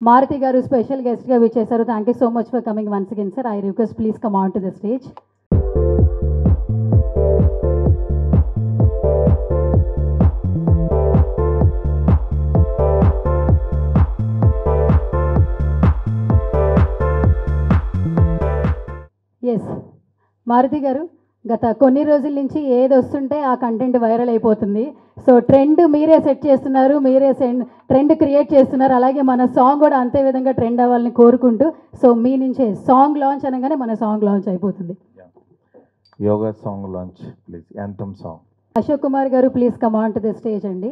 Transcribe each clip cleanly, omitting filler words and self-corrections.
Maruti garu special guest ga vichesaru. Thank you so much for coming once again, sir. I request please come on to the stage. Yes, Maruti garu. గత కొన్ని రోజుల నుంచి ఏది వస్తుంటే ఆ content viral అయిపోతుంది. So trend మీరే set చేస్తున్నారు, మీరే ట్రెండ్ క్రియేట్ చేస్తున్నారు. అలాగే మన సాంగ్ కూడా అంతే విధంగా ట్రెండ్ అవ్వాలని కోరుకుంటూ, సో మీ నుంచే సాంగ్ లాంచ్ అనగానే మన సాంగ్ లాంచ్ అయిపోతుంది. Yoga song launch please, anthem song. Ashok Kumar garu please come on to the stage అండి.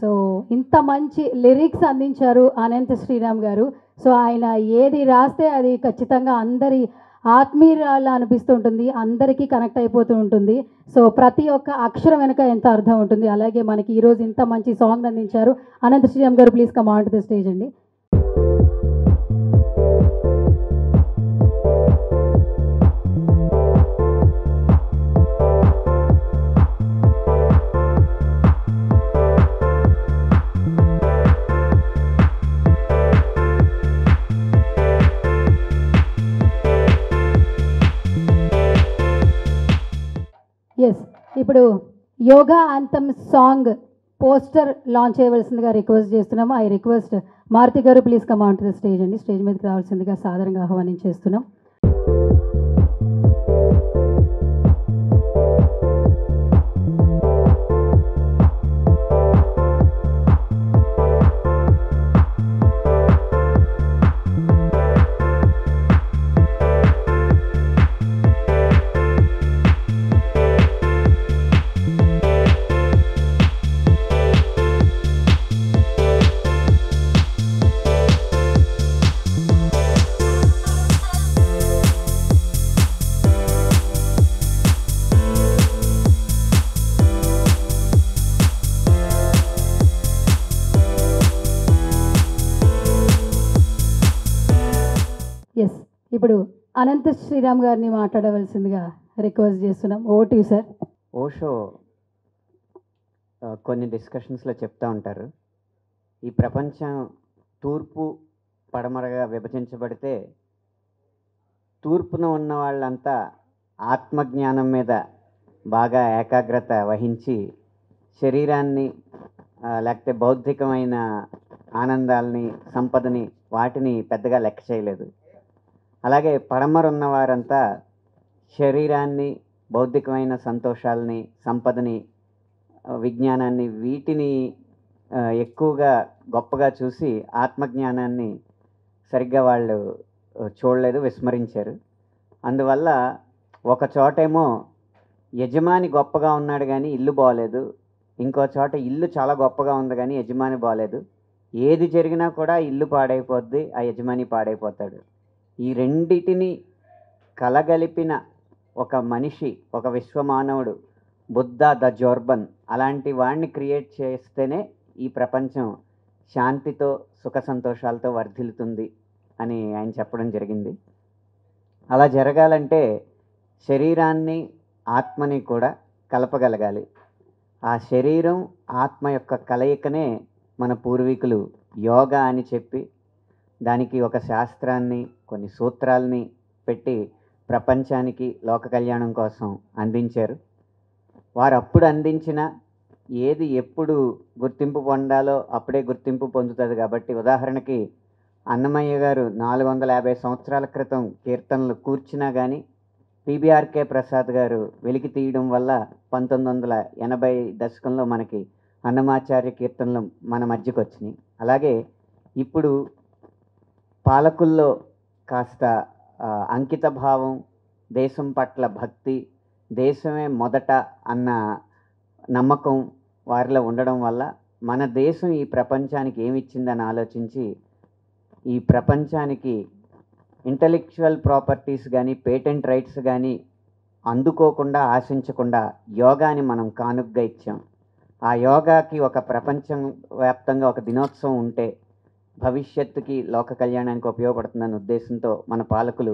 సో ఇంత మంచి లిరిక్స్ అందించారు అనంత శ్రీరామ్ గారు. సో ఆయన ఏది రాస్తే అది ఖచ్చితంగా అందరి ఆత్మీయురాలా అనిపిస్తూ ఉంటుంది, అందరికీ కనెక్ట్ అయిపోతూ ఉంటుంది. సో ప్రతి ఒక్క అక్షరం వెనుక ఎంత అర్థం ఉంటుంది. అలాగే మనకి ఈరోజు ఇంత మంచి సాంగ్ అందించారు అనంత శ్రీరామ్ గారు. Please come on to the stage అండి. ఎస్, ఇప్పుడు yoga anthem song poster launch చేయవలసిందిగా రిక్వెస్ట్ చేస్తున్నాము. ఐ రిక్వెస్ట్ మారుతి గారు please come on to the stage అండి. స్టేజ్ మీదకి రావాల్సిందిగా సాదరంగా ఆహ్వానించేస్తున్నాం. ఎస్, ఇప్పుడు అనంత శ్రీరామ్ గారిని మాట్లాడవలసిందిగా రిక్వెస్ట్ చేస్తున్నాం. ఓ టు సార్. ఓషో కొన్ని డిస్కషన్స్లో చెప్తూ ఉంటారు, ఈ ప్రపంచం తూర్పు పడమరగా విభజించబడితే తూర్పున ఉన్న వాళ్ళంతా ఆత్మజ్ఞానం మీద బాగా ఏకాగ్రత వహించి శరీరాన్ని లేకపోతే బౌద్ధికమైన ఆనందాలని, సంపదని, వాటిని పెద్దగా లెక్క చేయలేదు. అలాగే పడమర ఉన్నవారంతా శరీరాన్ని, బౌద్ధికమైన సంతోషాలని, సంపదని, విజ్ఞానాన్ని, వీటిని ఎక్కువగా గొప్పగా చూసి ఆత్మజ్ఞానాన్ని సరిగ్గా వాళ్ళు చూడలేదు, విస్మరించారు. అందువల్ల ఒక చోటేమో యజమాని గొప్పగా ఉన్నాడు కానీ ఇల్లు బాగలేదు, ఇంకో చోట ఇల్లు చాలా గొప్పగా ఉంది కానీ యజమాని బాగలేదు. ఏది జరిగినా కూడా ఇల్లు పాడైపోద్ది, ఆ యజమాని పాడైపోతాడు. ఈ రెండిటిని కలగలిపిన ఒక మనిషి, ఒక విశ్వమానవుడు, బుద్ధ ద జోర్బన్, అలాంటి వాడిని క్రియేట్ చేస్తేనే ఈ ప్రపంచం శాంతితో, సుఖ సంతోషాలతో వర్ధిల్లుతుంది అని ఆయన చెప్పడం జరిగింది. అలా జరగాలంటే శరీరాన్ని, ఆత్మని కూడా కలపగలగాలి. ఆ శరీరం, ఆత్మ యొక్క కలయికనే మన పూర్వీకులు యోగా అని చెప్పి దానికి ఒక శాస్త్రాన్ని, కొన్ని సూత్రాలని పెట్టి ప్రపంచానికి లోక కళ్యాణం కోసం అందించారు. వారు అప్పుడు అందించిన ఏది ఎప్పుడు గుర్తింపు పొందాలో అప్పుడే గుర్తింపు పొందుతుంది. కాబట్టి ఉదాహరణకి అన్నమయ్య గారు 450 సంవత్సరాల క్రితం కీర్తనలు కూర్చున్నా కానీ పిబిఆర్కే ప్రసాద్ గారు వెలికి తీయడం వల్ల 1980 దశకంలో మనకి అన్నమాచార్య కీర్తనలు మన మధ్యకు వచ్చినాయి. అలాగే ఇప్పుడు పాలకుల్లో కాస్త అంకిత భావం, దేశం పట్ల భక్తి, దేశమే మొదట అన్న నమ్మకం వారిలో ఉండడం వల్ల మన దేశం ఈ ప్రపంచానికి ఏమిచ్చిందని ఆలోచించి ఈ ప్రపంచానికి ఇంటలెక్చువల్ ప్రాపర్టీస్ కానీ, పేటెంట్ రైట్స్ కానీ అందుకోకుండా, ఆశించకుండా యోగాని మనం కానుగ్గా ఇచ్చాం. ఆ యోగాకి ఒక ప్రపంచం వ్యాప్తంగా ఒక దినోత్సవం ఉంటే భవిష్యత్తుకి, లోక కళ్యాణానికి ఉపయోగపడుతుందన్న ఉద్దేశంతో మన పాలకులు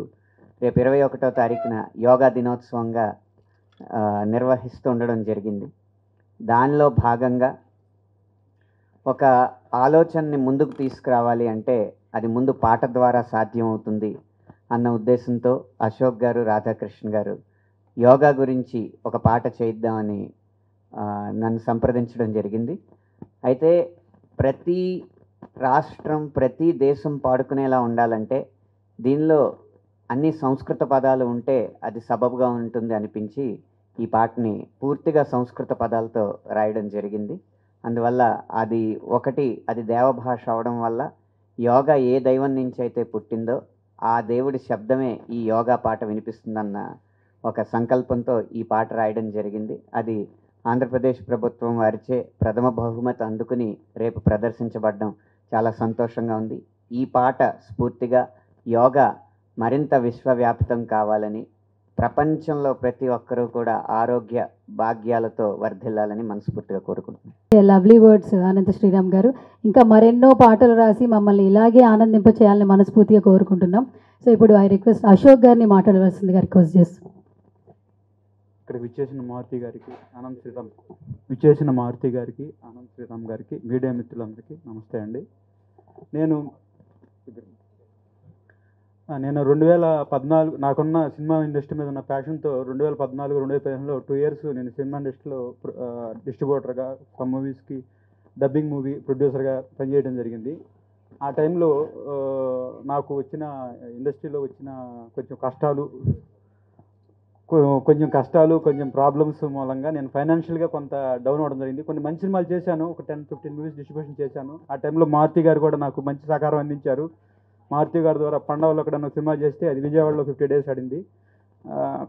రేపు 21వ తారీఖున యోగా దినోత్సవంగా నిర్వహిస్తూ ఉండడం జరిగింది. దానిలో భాగంగా ఒక ఆలోచనని ముందుకు తీసుకురావాలి అంటే అది ముందు పాట ద్వారా సాధ్యం అవుతుంది అన్న ఉద్దేశంతో అశోక్ గారు, రాధాకృష్ణ గారు యోగా గురించి ఒక పాట చేద్దామని నన్ను సంప్రదించడం జరిగింది. అయితే ప్రతి రాష్ట్రం, ప్రతి దేశం పాడుకునేలా ఉండాలంటే దీనిలో అన్ని సంస్కృత పదాలు ఉంటే అది సబబుగా ఉంటుంది అనిపించి ఈ పాటని పూర్తిగా సంస్కృత పదాలతో రాయడం జరిగింది. అందువల్ల అది దేవభాష అవడం వల్ల యోగా ఏ దైవం నుంచి అయితే పుట్టిందో ఆ దేవుడి శబ్దమే ఈ యోగా పాట వినిపిస్తుందన్న ఒక సంకల్పంతో ఈ పాట రాయడం జరిగింది. అది ఆంధ్రప్రదేశ్ ప్రభుత్వం వారిచే ప్రథమ బహుమతి అందుకుని రేపు ప్రదర్శించబడడం చాలా సంతోషంగా ఉంది. ఈ పాట స్ఫూర్తిగా యోగా మరింత విశ్వవ్యాప్తం కావాలని, ప్రపంచంలో ప్రతి ఒక్కరూ కూడా ఆరోగ్య భాగ్యాలతో వర్ధిల్లాలని మనస్ఫూర్తిగా కోరుకుంటున్నాను. లవ్లీ వర్డ్స్ అనంత శ్రీరామ్ గారు. ఇంకా మరెన్నో పాటలు రాసి మమ్మల్ని ఇలాగే ఆనందింప చేయాలని మనస్ఫూర్తిగా కోరుకుంటున్నాం. సో ఇప్పుడు ఐ రిక్వెస్ట్ అశోక్ గారిని మాట్లాడవలసిందిగా రిక్వెస్ట్ చేస్తున్నాం. ఇక్కడికి విచ్చేసిన మారుతి గారికి, ఆనంద్ శ్రీరామ్ గారికి, మీడియా మిత్రులందరికీ నమస్తే అండి. నేను 2014 నాకున్న సినిమా ఇండస్ట్రీ మీద ఉన్న ప్యాషన్తో 2014-2015లో 2 years నేను సినిమా ఇండస్ట్రీలో డిస్ట్రిబ్యూటర్గా, సమ్ మూవీస్కి డబ్బింగ్ మూవీ ప్రొడ్యూసర్గా పనిచేయడం జరిగింది. ఆ టైంలో నాకు ఇండస్ట్రీలో వచ్చిన కొంచెం ప్రాబ్లమ్స్ మూలంగా నేను ఫైనాన్షియల్గా కొంత డౌన్ అవ్వడం జరిగింది. కొన్ని మంచి సినిమాలు చేశాను, ఒక 10-15 మూవీస్ డిస్ట్రిబ్యూషన్ చేశాను. ఆ టైంలో మారుతి గారు కూడా నాకు మంచి సహకారం అందించారు. మారుతి గారి ద్వారా పండవలో కూడా ఒక సినిమా చేస్తే అది విజయవాడలో 50 days ఆడింది.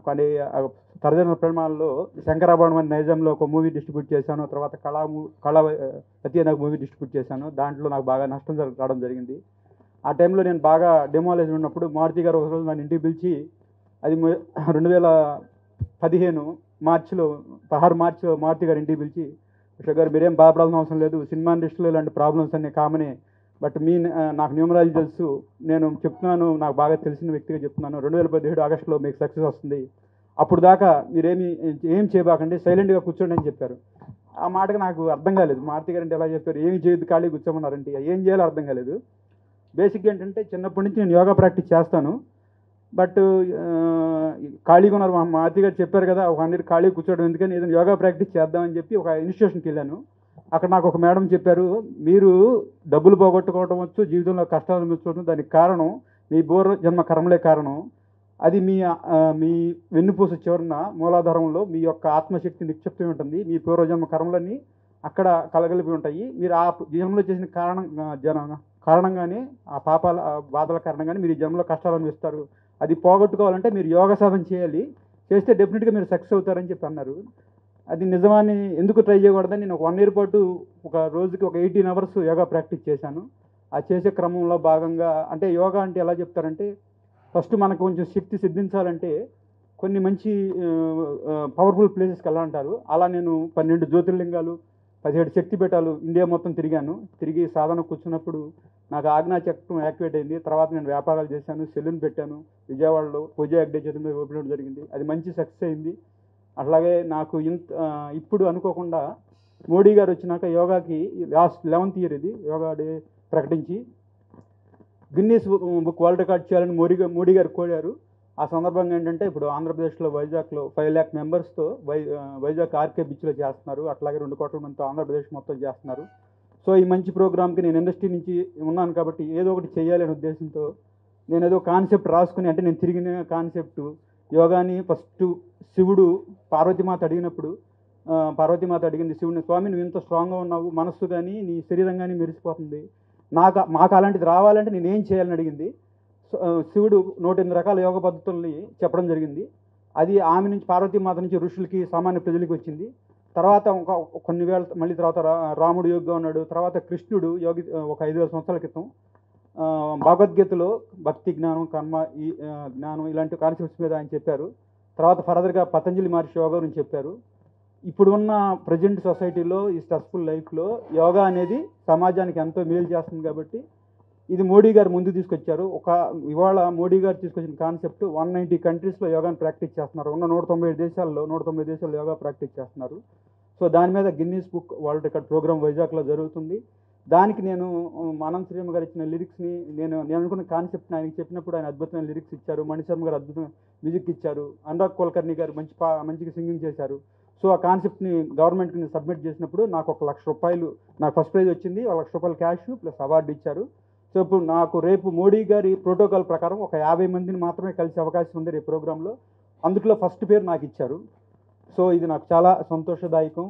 కానీ తరజన ప్రమాణాల్లో శంకరాభరణం అనే నైజంలో ఒక మూవీ డిస్ట్రిబ్యూట్ చేశాను. తర్వాత కళావతి అనే మూవీ డిస్ట్రిబ్యూట్ చేశాను. దాంట్లో నాకు బాగా నష్టం రావడం జరిగింది. ఆ టైంలో నేను బాగా డెమాలేజ్ ఉన్నప్పుడు మారుతి గారు ఒకరోజు నన్ను ఇంటికి పిలిచి, అది 2015 మార్చిలో మారుతి గారు ఇంటికి పిలిచి, అశోక్ గారు మీరేం బాధపడాల్సిన అవసరం లేదు, సినిమా ఇండస్ట్రీలో ఇలాంటి ప్రాబ్లమ్స్ అన్నీ కామనే, బట్ నాకు న్యూమరాలజీ తెలుసు, నేను చెప్తున్నాను, నాకు బాగా తెలిసిన వ్యక్తిగా చెప్తున్నాను, 2017 ఆగస్టులో మీకు సక్సెస్ వస్తుంది, అప్పుడు దాకా ఏం చేయబాకండి, సైలెంట్గా కూర్చోండి అని చెప్పారు. ఆ మాటకి నాకు అర్థం కాలేదు. మారుతి గారు అంటే ఎలా చెప్పారు, ఏమి చేయొద్దు ఖాళీ కూర్చోమన్నారంటే ఏం చేయాలో అర్థం కాలేదు. బేసిక్గా ఏంటంటే చిన్నప్పటి నుంచి నేను యోగా ప్రాక్టీస్ చేస్తాను, బట్ ఖాళీగా ఉన్నారు. మారుతి గారు చెప్పారు కదా, ఒక 100 ఖాళీ కూర్చోవడం ఎందుకని ఏదైనా యోగా ప్రాక్టీస్ చేద్దామని చెప్పి ఒక ఇన్స్టిట్యూషన్కి వెళ్ళాను. అక్కడ నాకు ఒక మేడం చెప్పారు, మీరు డబ్బులు పోగొట్టుకోవడం వచ్చు, జీవితంలో కష్టాలు అనిపించడం, దానికి కారణం మీ పూర్వజన్మ కర్మలే కారణం. అది మీ వెన్నుపూస చివరన మూలాధారంలో మీ యొక్క ఆత్మశక్తి నిక్షిప్తమై ఉంటుంది. మీ పూర్వజన్మ కర్మలన్నీ అక్కడ కలగలిపి ఉంటాయి. మీరు ఆ జన్మలో చేసిన కారణంగానే, ఆ పాపాల బాధల కారణంగానే మీరు ఈ జన్మలో కష్టాలు అనిపిస్తారు. అది పోగొట్టుకోవాలంటే మీరు యోగ సాధన చేయాలి, చేస్తే డెఫినెట్గా మీరు సక్సెస్ అవుతారని చెప్పి అన్నారు. అది నిజమని ఎందుకు ట్రై చేయకూడదని నేను ఒక 1 year పాటు ఒక రోజుకి ఒక 18 hours యోగా ప్రాక్టీస్ చేశాను. ఆ చేసే క్రమంలో భాగంగా, అంటే యోగా అంటే ఎలా చెప్తారంటే, ఫస్ట్ మనకు కొంచెం శక్తి సిద్ధించాలంటే కొన్ని మంచి పవర్ఫుల్ ప్లేసెస్కి వెళ్ళాలంటారు. అలా నేను 12 జ్యోతిర్లింగాలు, 17 శక్తిపీఠాలు ఇండియా మొత్తం తిరిగి సాధన కూర్చున్నప్పుడు నాకు ఆజ్ఞాచక్రం యాక్టివేట్ అయింది. తర్వాత నేను వ్యాపారాలు చేశాను, సెలూన్ పెట్టాను విజయవాడలో, పూజా యాక్డే చేతి మీద ఓపెన్ జరిగింది. అది మంచి సక్సెస్ అయింది. అట్లాగే నాకు ఇప్పుడు అనుకోకుండా మోడీ గారు వచ్చినాక యోగాకి లాస్ట్ 11th year ఇది యోగా డే ప్రకటించి గిన్నీస్ బుక్ వరల్డ్ రికార్డ్ చేయాలని మోడీ గారు కోరారు. ఆ సందర్భంగా ఏంటంటే ఇప్పుడు ఆంధ్రప్రదేశ్లో వైజాగ్లో 5 lakh members-తో వైజాగ్ ఆర్కే బీచ్లో చేస్తున్నారు. అట్లాగే 2 కోట్ల మందితో ఆంధ్రప్రదేశ్ మొత్తం చేస్తున్నారు. సో ఈ మంచి ప్రోగ్రామ్కి నేను ఇండస్ట్రీ నుంచి ఉన్నాను కాబట్టి ఏదో ఒకటి చేయాలనే ఉద్దేశంతో నేను ఏదో కాన్సెప్ట్ రాసుకుని, అంటే నేను తిరిగిన కాన్సెప్ట్ యోగాని ఫస్ట్ శివుడు పార్వతీమాత అడిగింది శివుడిని, స్వామి నువ్వు ఇంత స్ట్రాంగ్గా ఉన్నావు, మనస్సు కానీ నీ శరీరం కానీ మెరిసిపోతుంది, మాకు అలాంటిది రావాలంటే నేనేం చేయాలని అడిగింది. శివుడు 108 రకాల యోగ పద్ధతుల్ని చెప్పడం జరిగింది. అది ఆమె నుంచి, పార్వతీమాత నుంచి ఋషులకి, సామాన్య ప్రజలకి వచ్చింది. తర్వాత కొన్ని వేల మళ్ళీ తర్వాత రాముడు యోగిగా ఉన్నాడు. తర్వాత కృష్ణుడు యోగి ఒక 5,000 సంవత్సరాల క్రితం భగవద్గీతలో భక్తి, జ్ఞానం, కర్మ, ఈ జ్ఞానం ఇలాంటి కాన్సెప్ట్స్ మీద ఆయన చెప్పారు. తర్వాత ఫర్దర్గా పతంజలి మహర్షి యోగా గురించి చెప్పారు. ఇప్పుడు ఉన్న ప్రజెంట్ సొసైటీలో, ఈ స్ట్రెస్ఫుల్ లైఫ్లో యోగా అనేది సమాజానికి ఎంతో మేలు చేస్తుంది. కాబట్టి ఇది మోడీ గారు ముందు తీసుకొచ్చారు. ఇవాళ మోడీ గారు తీసుకొచ్చిన కాన్సెప్ట్ 190 కంట్రీస్లో యోగాని ప్రాక్టీస్ చేస్తున్నారు. ఉన్న 190 దేశాల్లో యోగా ప్రాక్టీస్ చేస్తున్నారు. సో దాని మీద Guinness book world record programme వైజాగ్లో జరుగుతుంది. దానికి నేను అనంత్ శ్రీరామ్ గారు ఇచ్చిన లిరిక్స్ని నేను అనుకున్న కాన్సెప్ట్ని ఆయనకి చెప్పినప్పుడు ఆయన అద్భుతమైన లిరిక్స్ ఇచ్చారు. మణిశర్మ గారు అద్భుతమైన మ్యూజిక్ ఇచ్చారు. అనురాగ్ కుల్కర్ణి గారు మంచిగా సింగింగ్ చేశారు. సో ఆ కాన్సెప్ట్ని గవర్నమెంట్ని సబ్మిట్ చేసినప్పుడు నాకు ₹1,00,000 నాకు ఫస్ట్ ప్రైజ్ వచ్చింది. ₹1,00,000 క్యాష్ ప్లస్ అవార్డు ఇచ్చారు. సో ఇప్పుడు నాకు రేపు మోడీ గారి ప్రోటోకాల్ ప్రకారం ఒక 50 మందిని మాత్రమే కలిసే అవకాశం ఉంది రేపు ప్రోగ్రాంలో. అందులో ఫస్ట్ పేరు నాకు ఇచ్చారు. సో ఇది నాకు చాలా సంతోషదాయకం.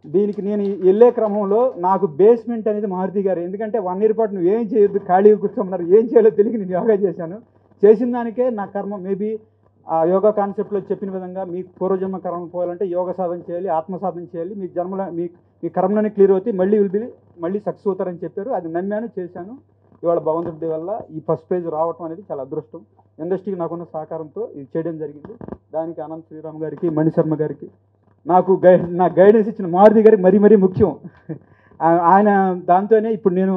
దీనికి నేను వెళ్ళే క్రమంలో నాకు బేస్మెంట్ అనేది మారుతి గారు, ఎందుకంటే 1 ఇయర్ పాటు నువ్వు ఏం చేయొద్దు, ఖాళీగా కూర్చోమన్నారు. ఏం చేయాలో తెలియక నేను యోగా చేశాను. చేసిన దానికే నా కర్మ మేబీ ఆ యోగా కాన్సెప్ట్లో చెప్పిన విధంగా మీకు పూర్వజన్మ కర్మ పోవాలంటే యోగ సాధన చేయాలి, ఆత్మ సాధన చేయాలి, మీ జన్మలో మీ కర్మలోనే క్లియర్ అవుతాయి, మళ్ళీ సక్సెస్ అవుతారని చెప్పారు. అది నమ్మాను, చేశాను. ఇవాళ భగవంతుడి వల్ల ఈ ఫస్ట్ ప్రైజ్ రావటం అనేది చాలా అదృష్టం. ఇండస్ట్రీకి నాకున్న సహకారంతో ఇది చేయడం జరిగింది. దానికి అనంత్ శ్రీరామ్ గారికి, మణిశర్మ గారికి, నాకు గైడెన్స్ ఇచ్చిన మారుతి గారికి మరీ ముఖ్యం. ఆయన దాంతోనే ఇప్పుడు నేను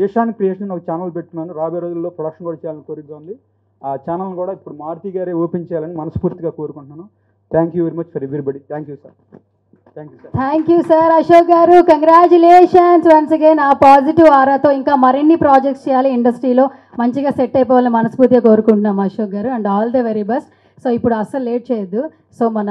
ఏషాన్ క్రియేషన్ ఒక ఛానల్ పెట్టుకున్నాను. రాబోయే రోజుల్లో ప్రొడక్షన్ కూడా చేయాలని కోరికగా ఉంది. ఆ ఛానల్ కూడా ఇప్పుడు మారుతి గారే ఓపెన్ చేయాలని మనస్ఫూర్తిగా కోరుకుంటున్నాను. Thank you very much for everybody. Thank you sir. Thank you sir. Ashok garu, congratulations once again. ఆ పాజిటివ్ ఆరాతో ఇంకా మరిన్ని ప్రాజెక్ట్స్ చేయాలి, ఇండస్ట్రీలో మంచిగా సెట్ అయిపోవాలని మనస్ఫూర్తిగా కోరుకుంటున్నాం Ashok garu. And all the very best. So ఇప్పుడు అస్సలు లేట్ చేయొద్దు. సో మన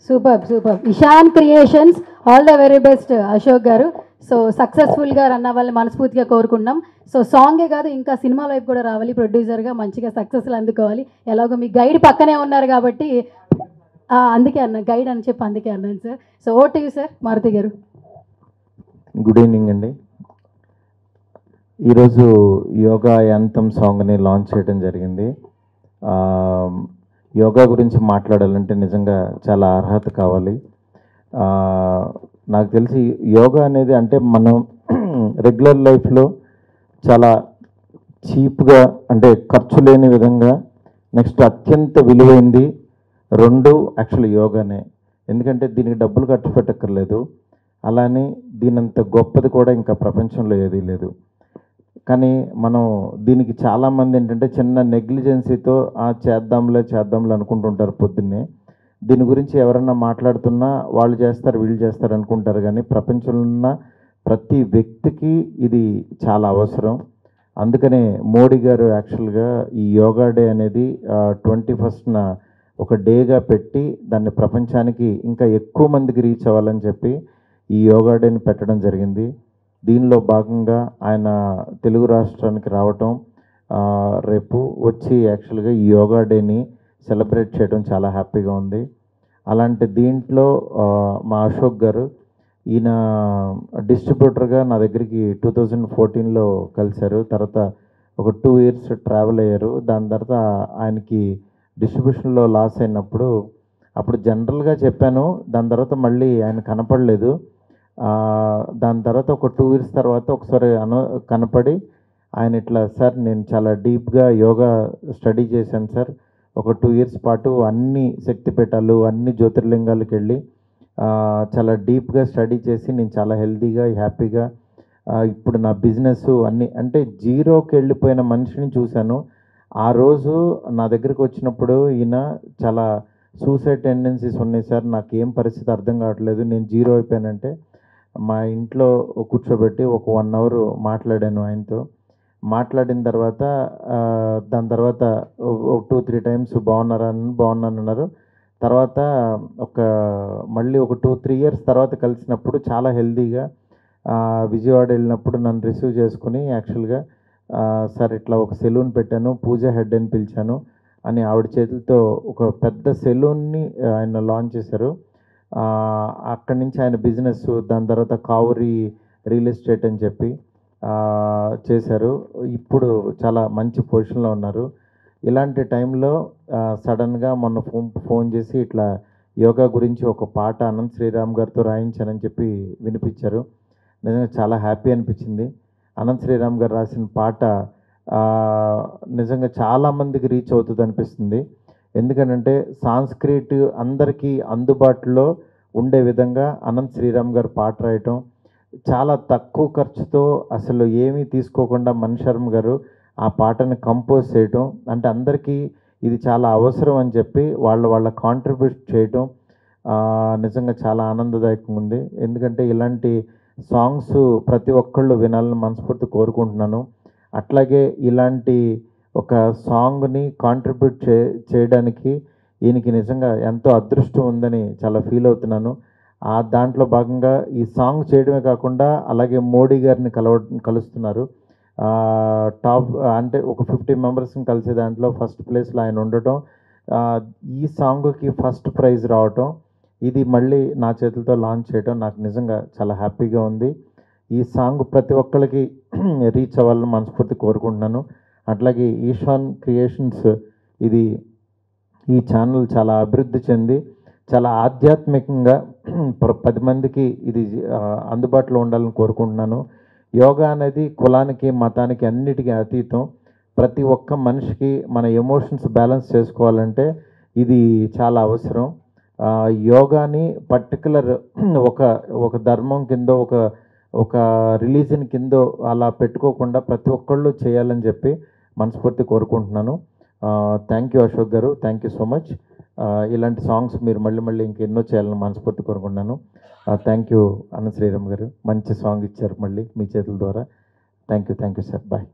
super Ishan creations, all the very best Ashok garu. So సక్సెస్ఫుల్గా రన్ అవ్వాలని మనస్ఫూర్తిగా కోరుకుంటున్నాం. సో సాంగే కాదు, ఇంకా సినిమా వైపు కూడా రావాలి, ప్రొడ్యూసర్గా మంచిగా సక్సెస్లు అందుకోవాలి. ఎలాగో మీ గైడ్ పక్కనే ఉన్నారు కాబట్టి అందుకే అన్న గైడ్ అని చెప్పి అందుకే అన్నాను sir. So what you sir. Maruti garu, good evening అండి. ఈరోజు యోగా యాంథమ్ సాంగ్ని లాంచ్ చేయడం జరిగింది. యోగా గురించి మాట్లాడాలంటే నిజంగా చాలా అర్హత కావాలి. నాకు తెలిసి యోగా అనేది అంటే మనం రెగ్యులర్ లైఫ్లో చాలా చీప్గా, అంటే ఖర్చు లేని విధంగా, నెక్స్ట్ అత్యంత విలువైంది రెండు యాక్చువల్లీ యోగానే. ఎందుకంటే దీనికి డబ్బులు ఖర్చు పెట్టక్కర్లేదు, అలానే దీనంత గొప్పది కూడా ఇంకా ప్రపంచంలో ఏదీ లేదు. కానీ మనం దీనికి చాలామంది ఏంటంటే చిన్న నెగ్లిజెన్సీతో చేద్దాంలే అనుకుంటుంటారు పొద్దున్నే. దీని గురించి ఎవరన్నా మాట్లాడుతున్నా వాళ్ళు చేస్తారు వీళ్ళు చేస్తారు అనుకుంటారు, కానీ ప్రపంచంలో ఉన్న ప్రతి వ్యక్తికి ఇది చాలా అవసరం. అందుకనే మోడీ గారు యాక్చువల్గా ఈ యోగా డే అనేది 21న ఒక డేగా పెట్టి దాన్ని ప్రపంచానికి ఇంకా ఎక్కువ మందికి రీచ్ అవ్వాలని చెప్పి ఈ యోగా డేని పెట్టడం జరిగింది. దీనిలో భాగంగా ఆయన తెలుగు రాష్ట్రానికి రావటం, రేపు వచ్చి యాక్చువల్గా ఈ యోగా డేని సెలబ్రేట్ చేయడం చాలా హ్యాపీగా ఉంది. అలాంటి దీంట్లో మా అశోక్ గారు, ఈయన డిస్ట్రిబ్యూటర్గా నా దగ్గరికి 2014లో కలిశారు. తర్వాత ఒక 2 years ట్రావెల్ అయ్యారు. దాని తర్వాత ఆయనకి డిస్ట్రిబ్యూషన్లో లాస్ అయినప్పుడు అప్పుడు జనరల్గా చెప్పాను. దాని తర్వాత మళ్ళీ ఆయన కనపడలేదు. దాని తర్వాత ఒక 2 years తర్వాత ఒకసారి కనపడి ఆయన ఇట్లా, సార్ నేను చాలా డీప్గా యోగా స్టడీ చేశాను సార్, ఒక 2 years పాటు అన్ని శక్తిపీఠాలు అన్ని జ్యోతిర్లింగాలకు వెళ్ళి చాలా డీప్గా స్టడీ చేసి నేను చాలా హెల్తీగా హ్యాపీగా ఇప్పుడు నా బిజినెస్ అన్నీ, అంటే జీరోకి వెళ్ళిపోయిన మనిషిని చూశాను. ఆ రోజు నా దగ్గరికి వచ్చినప్పుడు ఈయన చాలా సూసైడ్ టెండెన్సీస్ ఉన్నాయి సార్, నాకు ఏం పరిస్థితి అర్థం కావట్లేదు, నేను జీరో అయిపోయానంటే మా ఇంట్లో కూర్చోబెట్టి ఒక 1 hour మాట్లాడాను ఆయనతో. మాట్లాడిన తర్వాత దాని తర్వాత 2-3 times బాగున్నాను అన్నారు. తర్వాత మళ్ళీ ఒక 2-3 years తర్వాత కలిసినప్పుడు చాలా హెల్తీగా విజయవాడ వెళ్ళినప్పుడు నన్ను రిసీవ్ చేసుకుని యాక్చువల్గా సార్ ఇట్లా ఒక సెలూన్ పెట్టాను, పూజా హెడ్ అని పిలిచాను అని ఆవిడ చేతులతో ఒక పెద్ద సెలూన్ని ఆయన లాంచ్ చేశారు. అక్కడి నుంచి ఆయన బిజినెస్, దాని తర్వాత కావురి రియల్ ఎస్టేట్ అని చెప్పి చేశారు. ఇప్పుడు చాలా మంచి పొజిషన్లో ఉన్నారు. ఇలాంటి టైంలో సడన్గా మొన్న ఫోన్ చేసి ఇట్లా యోగా గురించి ఒక పాట అనంత్ శ్రీరామ్ గారితో రాయించానని చెప్పి వినిపించారు. నిజంగా చాలా హ్యాపీ అనిపించింది. అనంత్ శ్రీరామ్ గారు రాసిన పాట నిజంగా చాలామందికి రీచ్ అవుతుంది అనిపిస్తుంది. ఎందుకంటే సాంస్క్రిట్ అందరికీ అందుబాటులో ఉండే విధంగా అనంత్ శ్రీరామ్ గారు పాట రాయటం, చాలా తక్కువ ఖర్చుతో అసలు ఏమీ తీసుకోకుండా మణిశర్మ గారు ఆ పాటను కంపోజ్ చేయటం, అంటే అందరికీ ఇది చాలా అవసరం అని చెప్పి వాళ్ళ కాంట్రిబ్యూట్ చేయటం నిజంగా చాలా ఆనందదాయకంగా ఉంది. ఎందుకంటే ఇలాంటి సాంగ్స్ ప్రతి ఒక్కళ్ళు వినాలని మనస్ఫూర్తి కోరుకుంటున్నాను. అట్లాగే ఇలాంటి ఒక సాంగ్ని కాంట్రిబ్యూట్ చేయడానికి ఈయనకి నిజంగా ఎంతో అదృష్టం ఉందని చాలా ఫీల్ అవుతున్నాను. దాంట్లో భాగంగా ఈ సాంగ్ చేయడమే కాకుండా అలాగే మోడీ గారిని కలుస్తున్నారు. టాప్ అంటే ఒక 50 మెంబర్స్ని కలిసే దాంట్లో ఫస్ట్ ప్లేస్లో ఆయన ఉండటం, ఈ సాంగ్కి ఫస్ట్ ప్రైజ్ రావటం, ఇది మళ్ళీ నా చేతులతో లాంచ్ చేయడం నాకు నిజంగా చాలా హ్యాపీగా ఉంది. ఈ సాంగ్ ప్రతి ఒక్కరికి రీచ్ అవ్వాలని మనస్ఫూర్తి కోరుకుంటున్నాను. అట్లాగే ఈశాన్ క్రియేషన్స్ ఈ ఛానల్ చాలా అభివృద్ధి చెంది చాలా ఆధ్యాత్మికంగా 10 మందికి ఇది అందుబాటులో ఉండాలని కోరుకుంటున్నాను. యోగా అనేది కులానికి మతానికి అన్నిటికీ అతీతం. ప్రతి ఒక్క మనిషికి మన ఎమోషన్స్ బ్యాలెన్స్ చేసుకోవాలంటే ఇది చాలా అవసరం. యోగాని పర్టికులర్ ఒక ధర్మం కిందో ఒక రిలీజన్ కిందో అలా పెట్టుకోకుండా ప్రతి ఒక్కళ్ళు చేయాలని చెప్పి మనస్ఫూర్తి కోరుకుంటున్నాను. Thank you Ashok garu, thank you so much. ఇలాంటి సాంగ్స్ మీరు మళ్ళీ ఇంకెన్నో చేయాలని మనస్ఫూర్తి కోరుకుంటున్నాను. థ్యాంక్ యూ అన్న శ్రీరామ్ గారు, మంచి సాంగ్ ఇచ్చారు మళ్ళీ మీ చేతుల ద్వారా. Thank you sir, bye.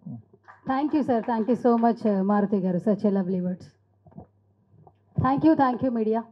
Thank you sir, thank you so much Maruti garu, such a lovely words. Thank you media.